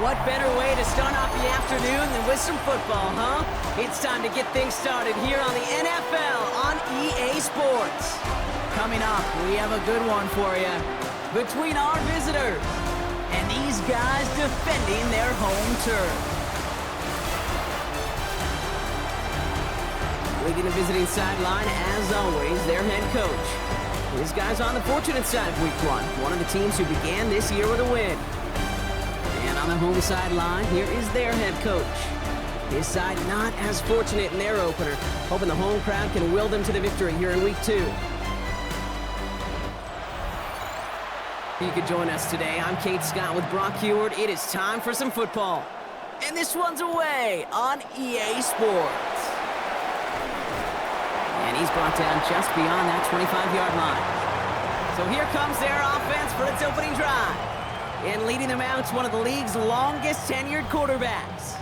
What better way to start off the afternoon than with some football, huh? It's time to get things started here on the NFL on EA Sports. Coming up, we have a good one for you. Between our visitors and these guys defending their home turf. Leading the visiting sideline, as always, their head coach. His guy's on the fortunate side of week one of the teams who began this year with a win. And on the home sideline, here is their head coach. His side not as fortunate in their opener, hoping the home crowd can will them to the victory here in week 2. You could join us today. I'm Kate Scott with Brock Heward. It is time for some football. And this one's away on EA Sports. And he's brought down just beyond that 25-yard line. So here comes their offense for its opening drive. And leading them out is one of the league's longest tenured quarterbacks.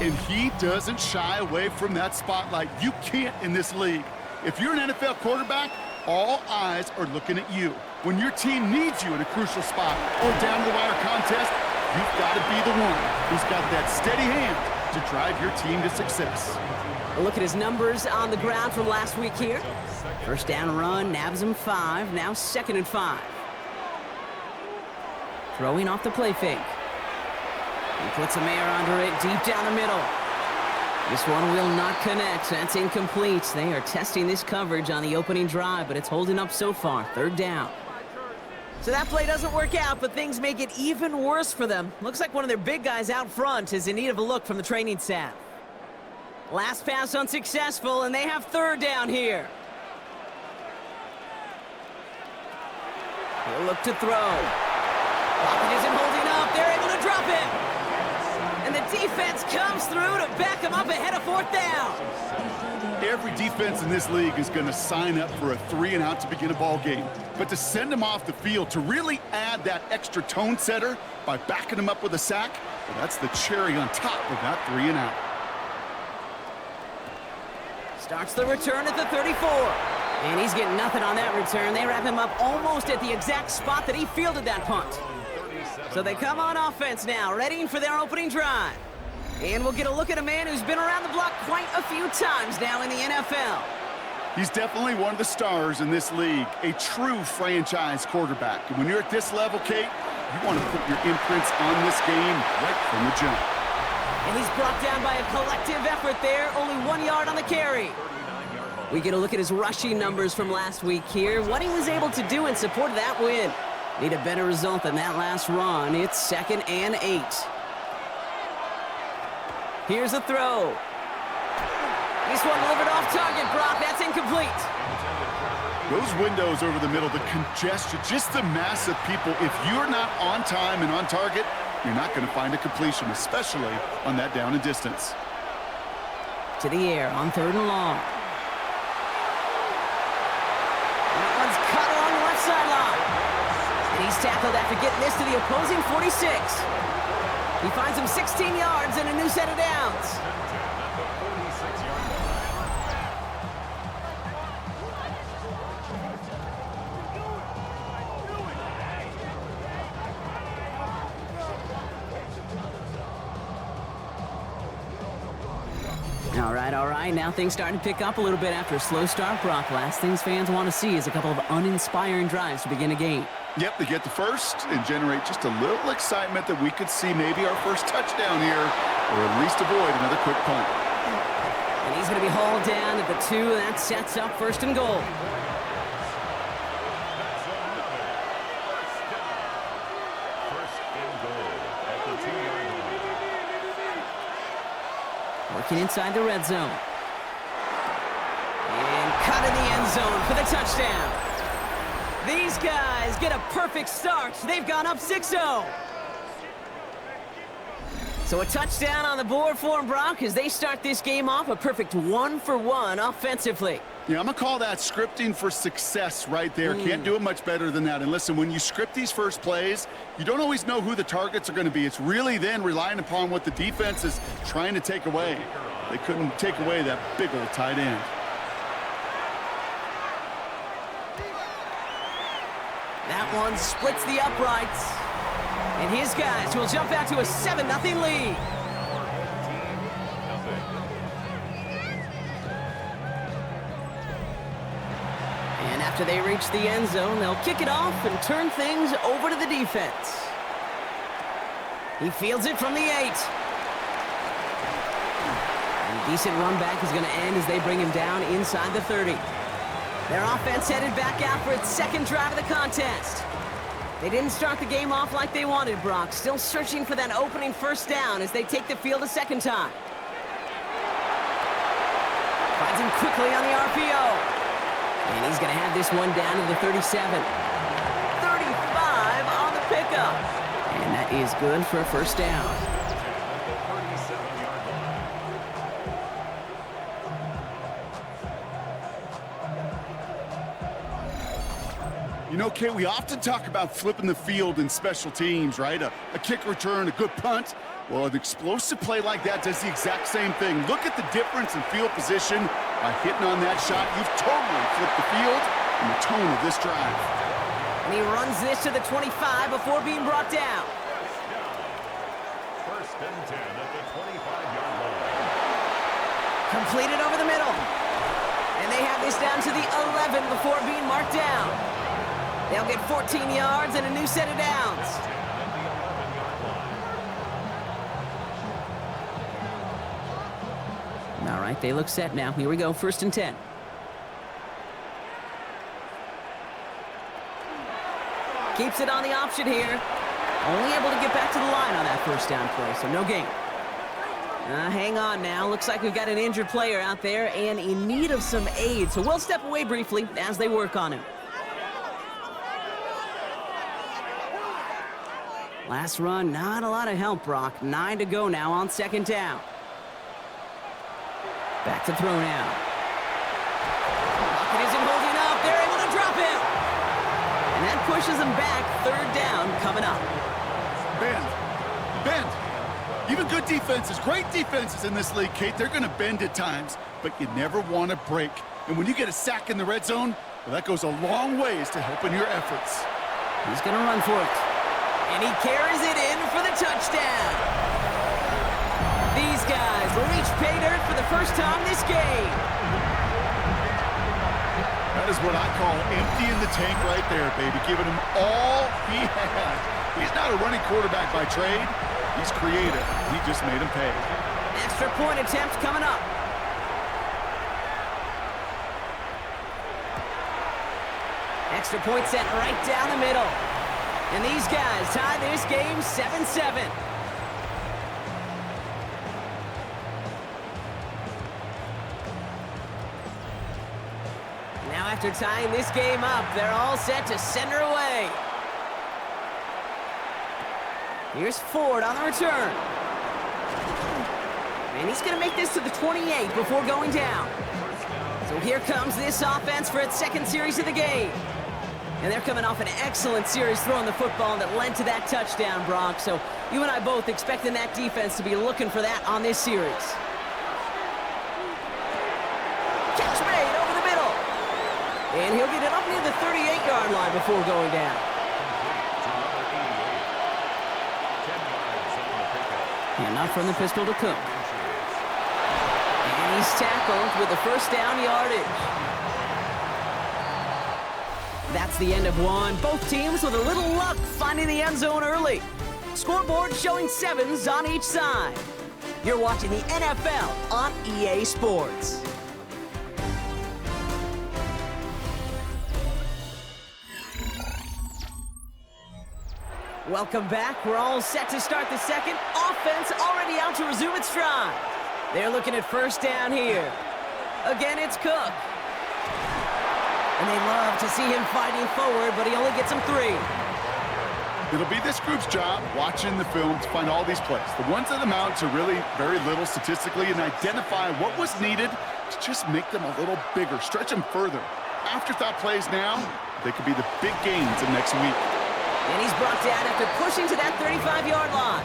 And he doesn't shy away from that spotlight. You can't in this league. If you're an NFL quarterback, all eyes are looking at you. When your team needs you in a crucial spot or down-the-wire contest, you've got to be the one who's got that steady hand to drive your team to success. A look at his numbers on the ground from last week here. First down run, nabs him 5, now 2nd and 5. Throwing off the play fake. He puts a mare under it deep down the middle. This one will not connect. That's incomplete. They are testing this coverage on the opening drive, but it's holding up so far. 3rd down. So that play doesn't work out, but things make it even worse for them. Looks like one of their big guys out front is in need of a look from the training staff. Last pass unsuccessful, and they have 3rd down here. He'll look to throw. Pocket isn't holding up. They're able to drop it. And the defense comes through to back him up ahead of 4th down. Every defense in this league is going to sign up for a 3-and-out to begin a ball game. But to send them off the field, to really add that extra tone setter by backing them up with a sack, well, that's the cherry on top of that 3-and-out. Starts the return at the 34. And he's getting nothing on that return. They wrap him up almost at the exact spot that he fielded that punt. So they come on offense now, readying for their opening drive. And we'll get a look at a man who's been around the block quite a few times now in the NFL. He's definitely one of the stars in this league, a true franchise quarterback. And when you're at this level, Kate, you want to put your imprints on this game right from the jump. And he's brought down by a collective effort there, only 1 yard on the carry. We get a look at his rushing numbers from last week here, what he was able to do in support of that win. Need a better result than that last run. It's 2nd and 8. Here's a throw. This one delivered off target, Brock. That's incomplete. Those windows over the middle, the congestion, just the mass of people. If you're not on time and on target, you're not going to find a completion, especially on that down and distance. To the air on 3rd and long. That one's cut along the left sideline. And he's tackled after getting this to the opposing 46. He finds him 16 yards and a new set of downs. All right. Now things starting to pick up a little bit after a slow start, Brock. Last things fans want to see is a couple of uninspiring drives to begin a game. Yep, they get the first and generate just a little excitement that we could see maybe our first touchdown here, or at least avoid another quick punt. And he's going to be hauled down at the 2, and that sets up 1st and goal. Working inside the red zone. And cut in the end zone for the touchdown. These guys get a perfect start. They've gone up 6-0. So a touchdown on the board for them, Brock, as they start this game off a perfect 1-for-1 offensively. Yeah, I'm going to call that scripting for success right there. Can't do it much better than that. And listen, when you script these first plays, you don't always know who the targets are going to be. It's really then relying upon what the defense is trying to take away. They couldn't take away that big old tight end. That one splits the uprights. And his guys will jump out to a 7-0 lead. And after they reach the end zone, they'll kick it off and turn things over to the defense. He fields it from the 8. And a decent run back is going to end as they bring him down inside the 30. Their offense headed back out for its second drive of the contest. They didn't start the game off like they wanted, Brock. Still searching for that opening first down as they take the field a second time. Finds him quickly on the RPO. And he's going to have this one down to the 37. 35 on the pickup. And that is good for a first down. You know, Kate, we often talk about flipping the field in special teams, right? A kick return, a good punt. Well, an explosive play like that does the exact same thing. Look at the difference in field position. By hitting on that shot, you've totally flipped the field and the tone of this drive. And he runs this to the 25 before being brought down. First and 10 at the 25-yard line. Completed over the middle. And they have this down to the 11 before being marked down. They'll get 14 yards and a new set of downs. All right, they look set now. Here we go, first and 10. Keeps it on the option here. Only able to get back to the line on that first down play, so no gain. Hang on now. Looks like we've got an injured player out there and in need of some aid, so we'll step away briefly as they work on him. Last run, not a lot of help, Brock. 9 to go now on second down. Back to throw now. Rocket isn't holding up. They're able to drop him. And that pushes them back. Third down coming up. Bend. Even good defenses, great defenses in this league, Kate, they're going to bend at times, but you never want to break. And when you get a sack in the red zone, well, that goes a long ways to helping your efforts. He's going to run for it. And he carries it in for the touchdown. These guys will reach pay dirt for the first time this game. That is what I call emptying the tank right there, baby. Giving him all he has. He's not a running quarterback by trade. He's creative. He just made him pay. Extra point attempt coming up. Extra point set right down the middle. And these guys tie this game 7-7. Now after tying this game up, they're all set to send her away. Here's Ford on the return. And he's going to make this to the 28 before going down. So here comes this offense for its second series of the game. And they're coming off an excellent series throwing the football that led to that touchdown, Brock. So you and I both expecting that defense to be looking for that on this series. Catch made over the middle. And he'll get it up near the 38-yard line before going down. And not from the pistol to Cook. And he's tackled with the first down yardage. That's the end of one. Both teams with a little luck finding the end zone early. Scoreboard showing 7s on each side. You're watching the NFL on EA Sports. Welcome back. We're all set to start the second. Offense already out to resume its stride. They're looking at first down here. Again, it's Cook. And they love to see him fighting forward, but he only gets them 3. It'll be this group's job watching the film to find all these plays. The ones that amount to really very little statistically and identify what was needed to just make them a little bigger, stretch them further. Afterthought plays now, they could be the big gains of next week. And he's brought down after pushing to that 35-yard line.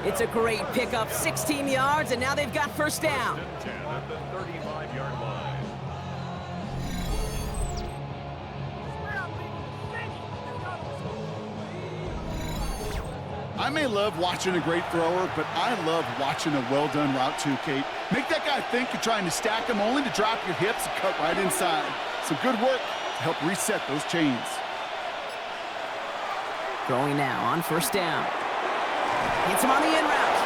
It's a great pickup, 16 yards, and now they've got first down. 10 at the 35-yard line. I may love watching a great thrower, but I love watching a well-done route too, Kate. Make that guy think you're trying to stack him only to drop your hips and cut right inside. Some good work to help reset those chains. Throwing now on first down. Hits him on the in route.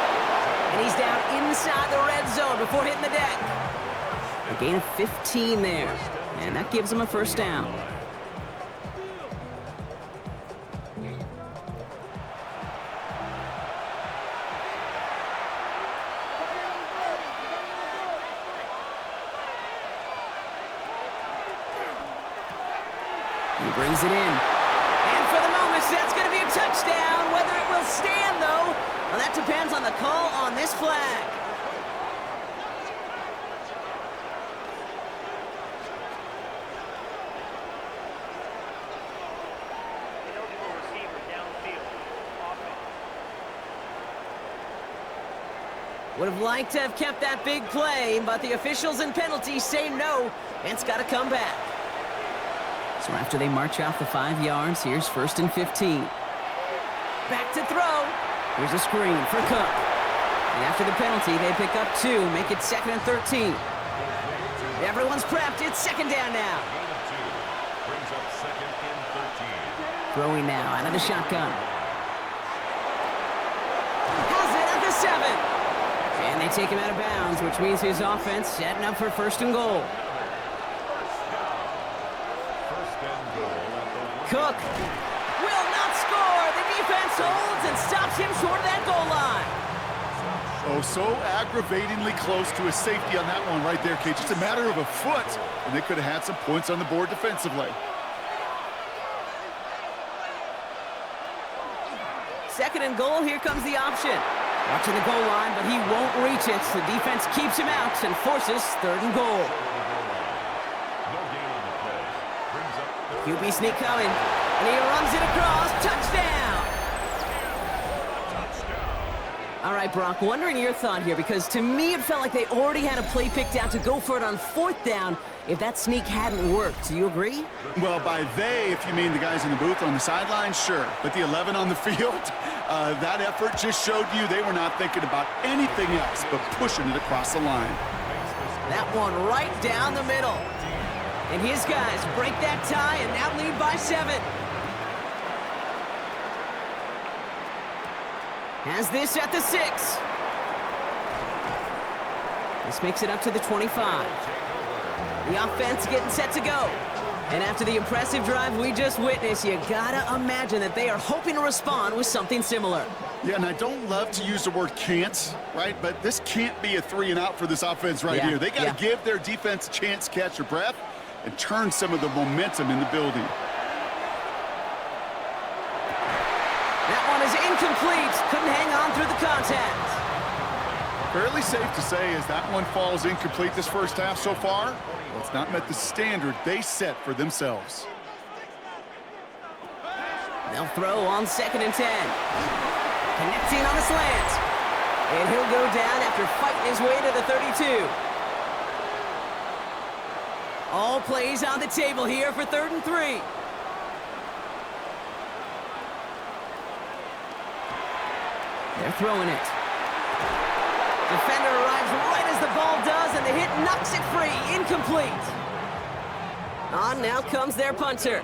And he's down inside the red zone before hitting the deck. A gain of 15 there. And that gives him a first down. He brings it in. And for the moment, that's going to be a touchdown. Whether it will stand, though, well, that depends on the call on this flag. Would have liked to have kept that big play, but the officials and penalties say no, and it's got to come back. So after they march out the 5 yards, here's first and 15. Back to throw. Here's a screen for Cook. And after the penalty, they pick up 2, make it 2nd and 13. Everyone's prepped. It's 2nd down now. Brings up 2nd and 13. Throwing now out of the shotgun. Has it at the 7. And they take him out of bounds, which means his offense setting up for first and goal. Cook will not score. The defense holds and stops him short of that goal line. Oh, so aggravatingly close to a safety on that one right there, Kate. Just a matter of a foot, and they could have had some points on the board defensively. 2nd and goal, here comes the option. Watching the goal line, but he won't reach it. The defense keeps him out and forces 3rd and goal. QB sneak coming, and he runs it across. Touchdown! All right, Brock, wondering your thought here, because to me it felt like they already had a play picked out to go for it on 4th down if that sneak hadn't worked. Do you agree? Well, by they, if you mean the guys in the booth on the sideline, sure. But the 11 on the field, that effort just showed you they were not thinking about anything else but pushing it across the line. That one right down the middle. And his guys break that tie and now lead by 7. Has this at the 6. This makes it up to the 25. The offense getting set to go. And after the impressive drive we just witnessed, you gotta imagine that they are hoping to respond with something similar. Yeah, and I don't love to use the word can't, right? But this can't be a 3 and out for this offense right here. They got to give their defense a chance to catch their breath and turn some of the momentum in the building. That one is incomplete. Couldn't hang on through the contact. Fairly safe to say as that one falls incomplete this first half so far, well, it's not met the standard they set for themselves. They'll throw on 2nd and 10. Connecting on the slant. And he'll go down after fighting his way to the 32. All plays on the table here for 3rd and 3. They're throwing it. Defender arrives right as the ball does, and the hit knocks it free. Incomplete. On now comes their punter.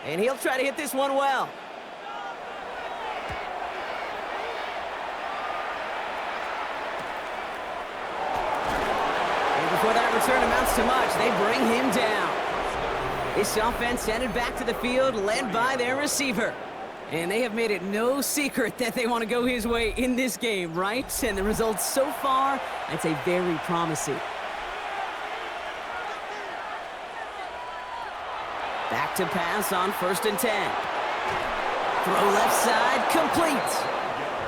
And he'll try to hit this one well. And before that return amounts to much, they bring him down. This offense headed back to the field, led by their receiver. And they have made it no secret that they want to go his way in this game, right? And the results so far, I'd say very promising. Back to pass on 1st and 10. Throw left side, complete.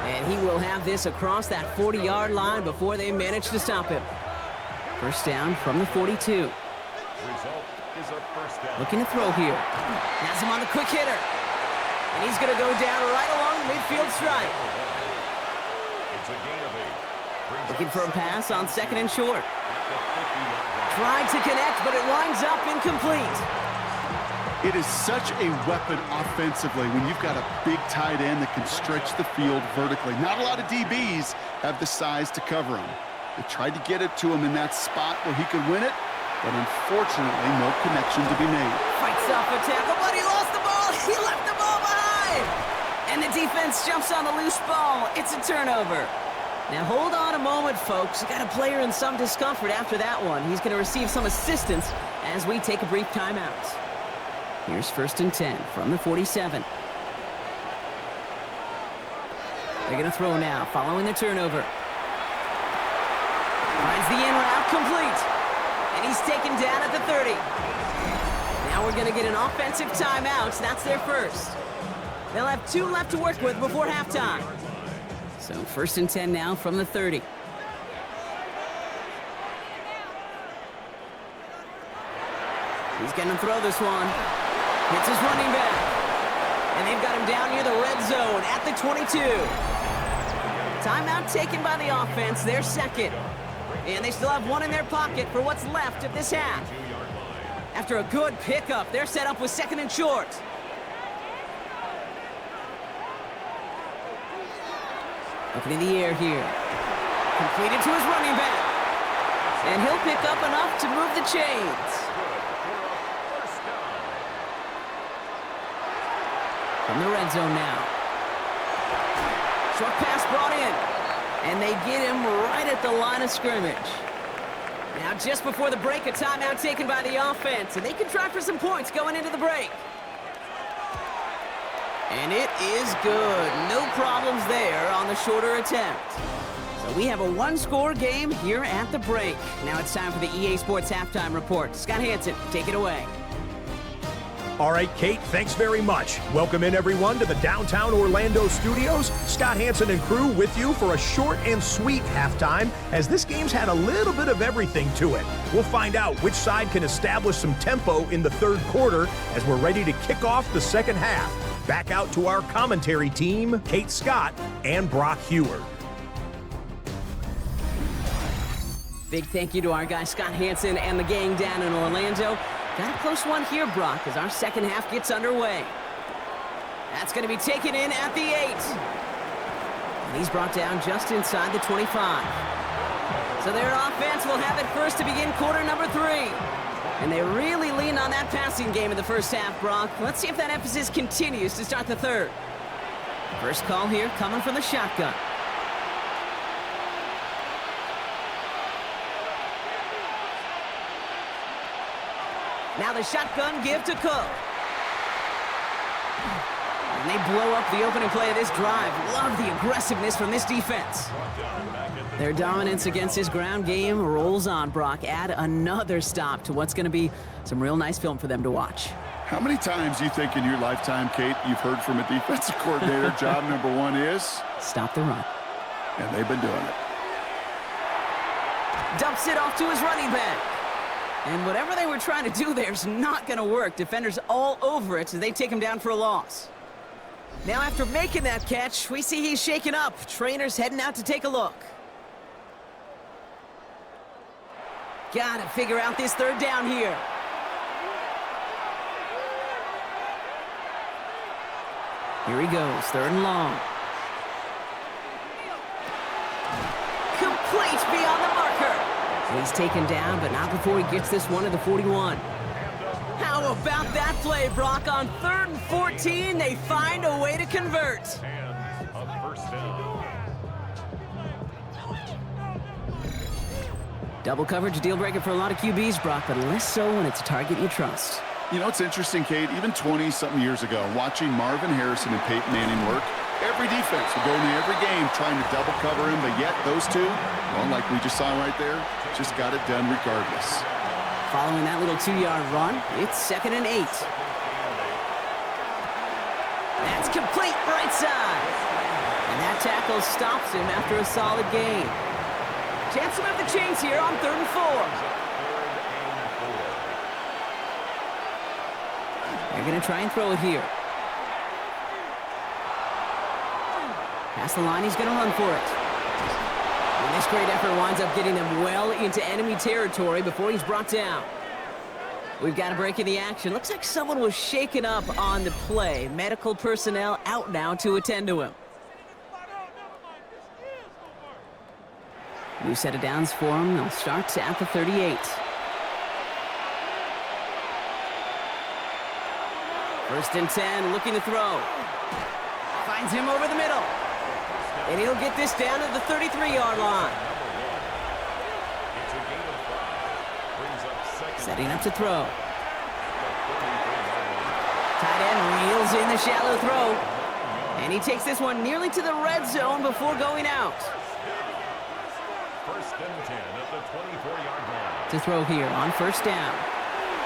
And he will have this across that 40-yard line before they manage to stop him. First down from the 42. Result is a first down. Looking to throw here. Has him on the quick hitter. And he's going to go down right along the midfield stripe. It's a gain of 8. Looking for a pass on 2nd and short. Tried to connect, but it winds up incomplete. It is such a weapon offensively when you've got a big tight end that can stretch the field vertically. Not a lot of DBs have the size to cover him. They tried to get it to him in that spot where he could win it, but unfortunately, no connection to be made. Fights off a tackle, but he lost the ball. He left the ball behind. And the defense jumps on the loose ball. It's a turnover. Now hold on a moment, folks. You got a player in some discomfort after that one. He's going to receive some assistance as we take a brief timeout. Here's 1st and 10 from the 47. They're going to throw now, following the turnover. Finds the in route complete. And he's taken down at the 30. Now we're going to get an offensive timeout. That's their first. They'll have 2 left to work with before halftime. So 1st and 10 now from the 30. He's going to throw this one. Hits his running back. And they've got him down near the red zone at the 22. Timeout taken by the offense, their second. And they still have 1 in their pocket for what's left of this half. After a good pickup, they're set up with 2nd and short. Looking in the air here. Completed to his running back. And he'll pick up enough to move the chains. From the red zone now. Short pass brought in. And they get him right at the line of scrimmage. Now just before the break, a timeout taken by the offense. And they can try for some points going into the break. And it is good. No problems there on the shorter attempt. So we have a 1-score game here at the break. Now it's time for the EA Sports Halftime Report. Scott Hansen, take it away. All right, Kate, thanks very much. Welcome in, everyone, to the downtown Orlando studios. Scott Hansen and crew with you for a short and sweet halftime, as this game's had a little bit of everything to it. We'll find out which side can establish some tempo in the 3rd quarter as we're ready to kick off the 2nd half. Back out to our commentary team, Kate Scott and Brock Heward. Big thank you to our guy Scott Hansen and the gang down in Orlando. Got a close one here, Brock, as our 2nd half gets underway. That's going to be taken in at the 8. And he's brought down just inside the 25. So their offense will have it first to begin quarter number 3. And they really lean on that passing game in the first half, Brock. Let's see if that emphasis continues to start the 3rd. First call here coming from the shotgun. Now the shotgun give to Cook. And they blow up the opening play of this drive. Love the aggressiveness from this defense. Their dominance against his ground game rolls on, Brock. Add another stop to what's going to be some real nice film for them to watch. How many times do you think in your lifetime, Kate, you've heard from a defensive coordinator, job number 1 is? Stop the run. And they've been doing it. Dumps it off to his running back. And whatever they were trying to do there is not going to work. Defenders all over it, so they take him down for a loss. Now after making that catch, we see he's shaken up. Trainer's heading out to take a look. Gotta figure out this 3rd down here. Here he goes, 3rd and long. Complete beyond the marker. He's taken down, but not before he gets this one to the 41. How about that play, Brock? On 3rd and 14, they find a way to convert. And a first down. Double coverage, deal breaker for a lot of QBs, Brock, but less so when it's a target you trust. You know, it's interesting, Kate, even 20-something years ago, watching Marvin Harrison and Peyton Manning work, every defense would go into every game trying to double cover him, but yet those two, well, like we just saw right there, just got it done regardless. Following that little 2-yard run, it's 2nd and 8. That's complete right side. And that tackle stops him after a solid gain. Chance to move the chains here on 3rd and 4. They're going to try and throw it here. Past the line, he's going to run for it. And this great effort winds up getting them well into enemy territory before he's brought down. We've got a break in the action. Looks like someone was shaken up on the play. Medical personnel out now to attend to him. New set of downs for him. They'll start at the 38. First and 10, looking to throw. Finds him over the middle. And he'll get this down at the 33-yard line. Setting up to throw. Tight end reels in the shallow throw. And he takes this one nearly to the red zone before going out. First and 10 at the 24-yard line. To throw here on first down.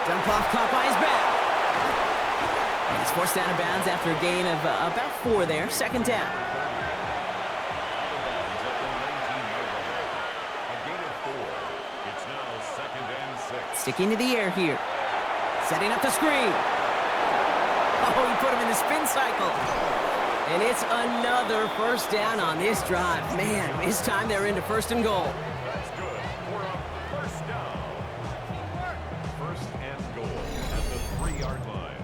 Dump off caught by his back. And he's forced out of bounds after a gain of about 4 there. Second down. Sticking to the air here. Setting up the screen. Oh, he put him in the spin cycle. And it's another first down on this drive. Man, this time they're into first and goal. That's good for a first down. First and goal at the 3-yard line.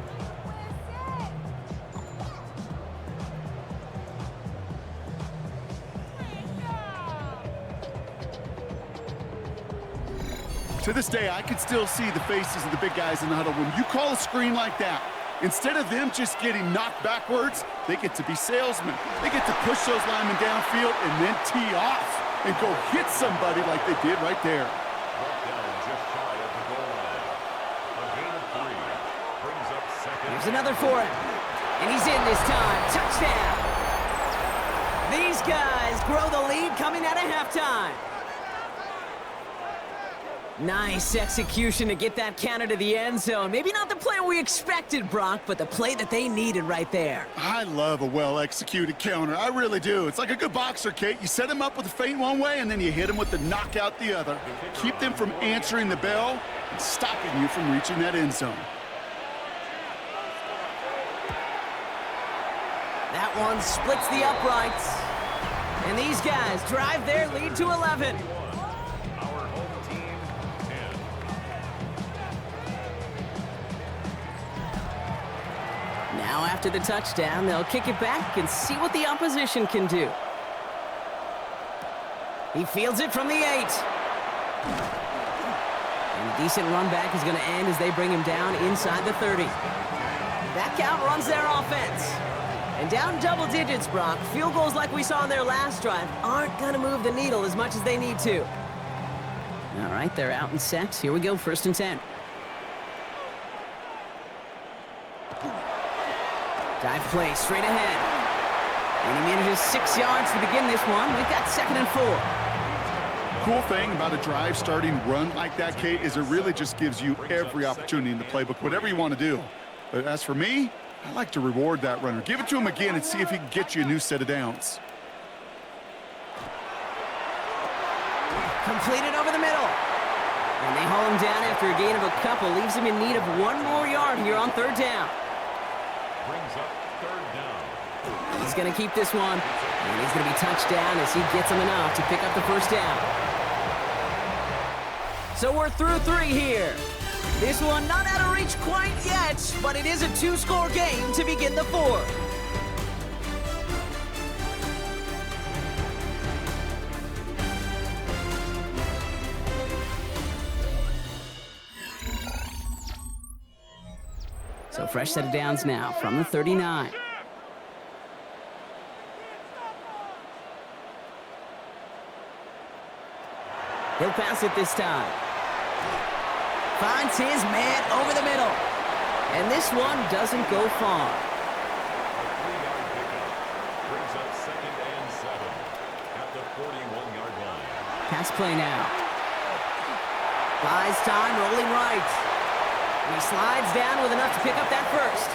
To this day, I can still see the faces of the big guys in the huddle. When you call a screen like that, instead of them just getting knocked backwards, they get to be salesmen. They get to push those linemen downfield and then tee off and go hit somebody like they did right there. Brought down just shy of the goal line. A gain of 3 brings up second. Here's another for him. And he's in this time. Touchdown. These guys grow the lead coming out of halftime. Nice execution to get that counter to the end zone. Maybe not the play we expected, Brock, but the play that they needed right there. I love a well-executed counter. I really do. It's like a good boxer, Kate. You set him up with a feint one way, and then you hit him with the knockout the other. Keep them from answering the bell and stopping you from reaching that end zone. That one splits the uprights. And these guys drive their lead to 11. Now after the touchdown, they'll kick it back and see what the opposition can do. He fields it from the 8. And a decent run back is going to end as they bring him down inside the 30. That count runs their offense. And down double digits, Brock. Field goals like we saw in their last drive aren't going to move the needle as much as they need to. All right, they're out and set. Here we go, first and 10. Dive play straight ahead. And he manages 6 yards to begin this one. We've got second and 4. Cool thing about a drive starting run like that, Kate, is it really just gives you every opportunity in the playbook, whatever you want to do. But as for me, I like to reward that runner. Give it to him again and see if he can get you a new set of downs. Completed over the middle. And they haul him down after a gain of a couple. Leaves him in need of 1 more yard here on third down. Brings up third down. He's going to keep this one. And he's going to be touched down as he gets him enough to pick up the first down. So we're through 3 here. This one not out of reach quite yet, but it is a 2-score game to begin the 4th. So fresh set of downs now from the 39. He'll pass it this time. Finds his man over the middle. And this one doesn't go far. A 3-yard pickup brings up second and 7 at the 41-yard line. Pass play now. Buys time, rolling right. And he slides down with enough to pick up that first.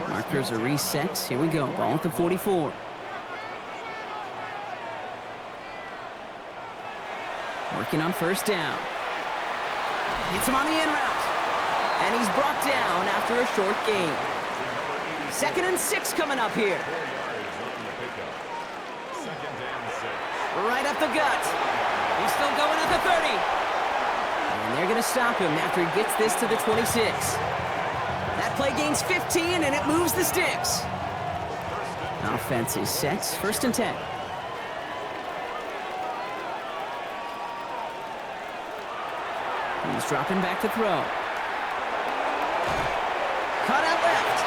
Markers are reset. Here we go. Ball at the 44. Working on first down. Gets him on the in route. And he's brought down after a short gain. Second and 6 coming up here. 4 yards on the pickup. Second and 6. Right up the gut. He He's still going at the 30. And they're going to stop him after he gets this to the 26. That play gains 15, and it moves the sticks. Offense is set. First and 10. He's dropping back to throw. Cut out left.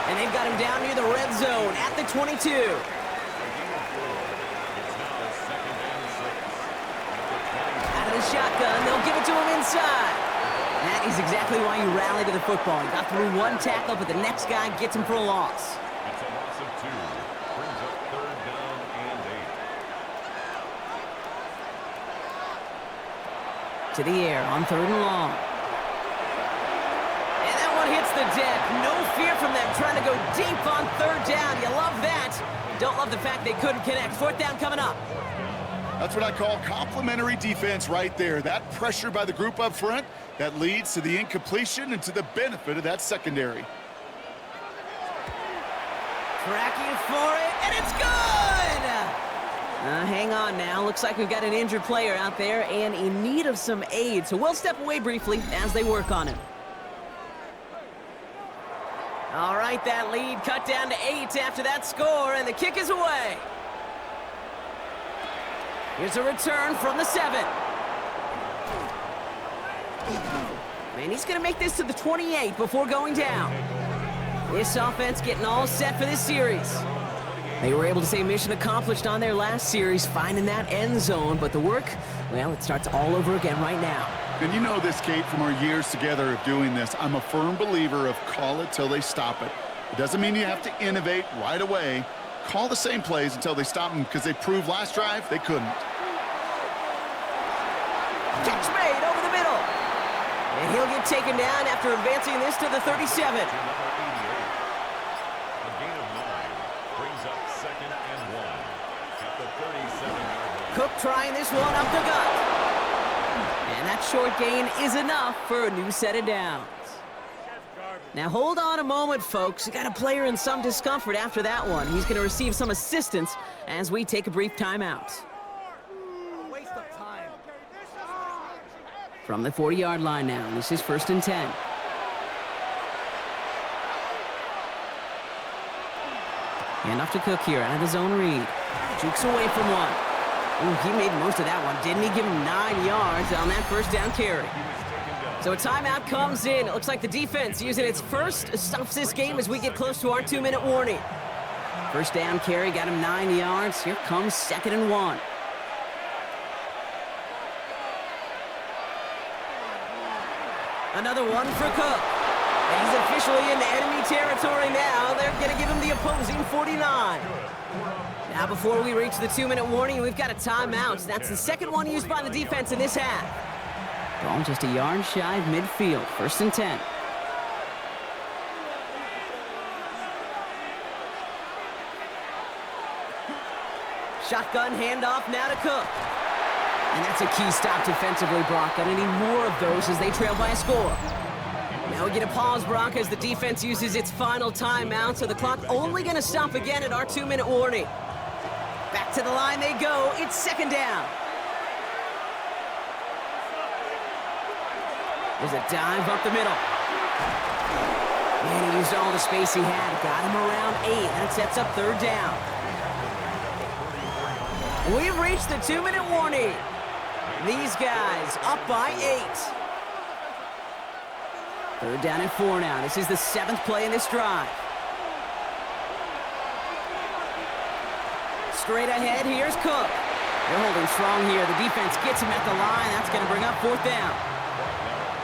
And they've got him down near the red zone at the 22. Shotgun, they'll give it to him inside. That is exactly why you rally to the football. He got through one tackle, but the next guy gets him for a loss. It's a loss of 2. Brings up 3rd down and 8. To the air on 3rd and long. And that one hits the deck. No fear from them trying to go deep on 3rd down. You love that. Don't love the fact they couldn't connect. 4th down coming up. That's what I call complimentary defense right there. That pressure by the group up front, that leads to the incompletion and to the benefit of that secondary. Tracking for it, and it's good! Hang on now. Looks like we've got an injured player out there and in need of some aid. So we'll step away briefly as they work on him. All right, that lead cut down to 8 after that score, and the kick is away. Here's a return from the 7. And he's going to make this to the 28 before going down. This offense getting all set for this series. They were able to say mission accomplished on their last series, finding that end zone. But the work, well, it starts all over again right now. And you know this, Kate, from our years together of doing this. I'm a firm believer of call it till they stop it. It doesn't mean you have to innovate right away. Call the same plays until they stop them, because they proved last drive they couldn't. Catch made over the middle. And he'll get taken down after advancing this to the 37. A gain of 9 brings up 2nd and 1 at the 37-yard line. Cook trying this one up the gut. And that short gain is enough for a new set of downs. Now hold on a moment, folks. We got a player in some discomfort after that one. He's going to receive some assistance as we take a brief timeout. Waste of time. From the 40-yard line now, this is 1st and 10. Hand off to Cook here, out of the zone read. Jukes away from one. Ooh, he made most of that one, didn't he? Give him 9 yards on that 1st down carry. So a timeout comes in. It looks like the defense using its first stops this game as we get close to our 2-minute warning. 1st down carry, got him 9 yards. Here comes 2nd and 1. Another one for Cook. And he's officially into enemy territory now. They're going to give him the opposing 49. Now before we reach the 2-minute warning, we've got a timeout. That's the second one used by the defense in this half. Ball just a yard shy of midfield. 1st and 10. Shotgun handoff now to Cook. And that's a key stop defensively, Brock. Gonna need more of those as they trail by a score. Now we get a pause, Brock, as the defense uses its final timeout, so the clock only gonna stop again at our 2-minute warning. Back to the line they go. It's 2nd down. There's a dive up the middle. And he used all the space he had. Got him around 8. That sets up 3rd down. We've reached the 2-minute warning. These guys up by 8. 3rd down and 4 now. This is the 7th play in this drive. Straight ahead, here's Cook. They're holding strong here. The defense gets him at the line. That's going to bring up 4th down.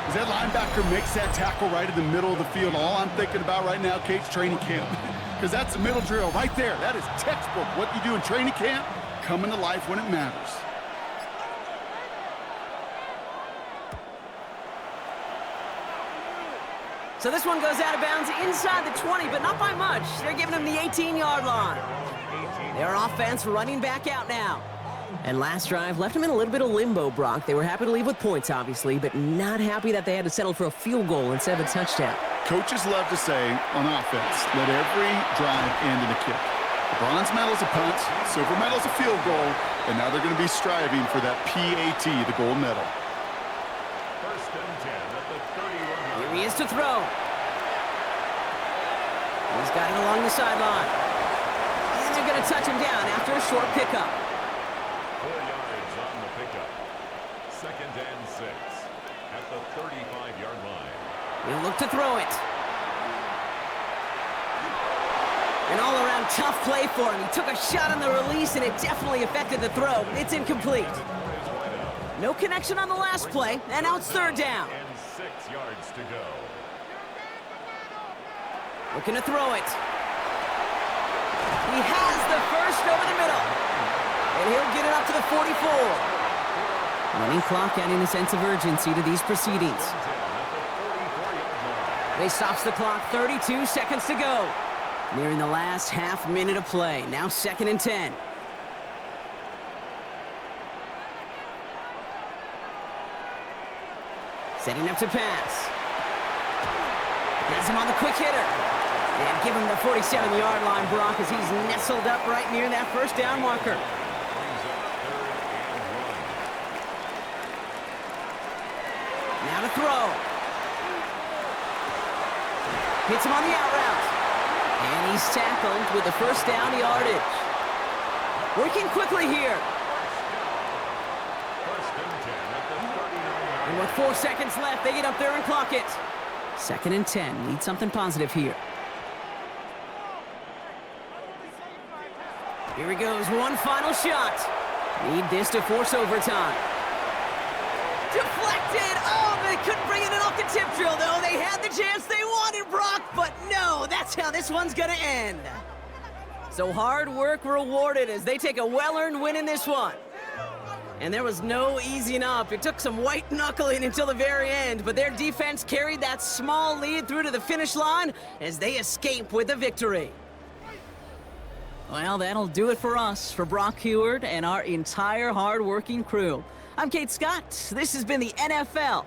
As that linebacker makes that tackle right in the middle of the field, all I'm thinking about right now, Kate's training camp. Because that's the middle drill right there. That is textbook. What you do in training camp, coming to life when it matters. So this one goes out of bounds inside the 20, but not by much. They're giving him the 18-yard line. Their offense running back out now. And last drive left them in a little bit of limbo, Brock. They were happy to leave with points, obviously, but not happy that they had to settle for a field goal instead of a touchdown. Coaches love to say on offense, let every drive end in a kick. The bronze medal's a punt, silver medal's a field goal, And now they're going to be striving for that PAT, the gold medal. First and 10 at the 31. Here he is to throw. He's got it along the sideline. And they're going to touch him down after a short pickup. 4 yards on the pickup. Second and 6 at the 35-yard line. He'll look to throw it. An all-around tough play for him. He took a shot on the release, and it definitely affected the throw. It's incomplete. No connection on the last play, and now it's third down. And 6 yards to go. Looking to throw it. He has the first over the middle. And he'll get it up to the 44. Running clock adding a sense of urgency to these proceedings. They stops the clock, 32 seconds to go. Nearing the last half minute of play. Now second and 10. Setting up to pass. Has him on the quick hitter. And give him the 47-yard line, Brock, as he's nestled up right near that first down marker. Now to throw. Hits him on the out route. And he's tackled with the first down yardage. Working quickly here. And with 4 seconds left, they get up there and clock it. Second and 10. Need something positive here. Here he goes. One final shot. Need this to force overtime. Deflected. Oh, they couldn't bring it in off the tip drill, though. They had the chance they wanted, Brock, but no, that's how this one's going to end. So hard work rewarded as they take a well-earned win in this one. And there was no easing up. It took some white knuckling until the very end, but their defense carried that small lead through to the finish line as they escape with a victory. Well, that'll do it for us, for Brock Heward and our entire hard-working crew. I'm Kate Scott. This has been the NFL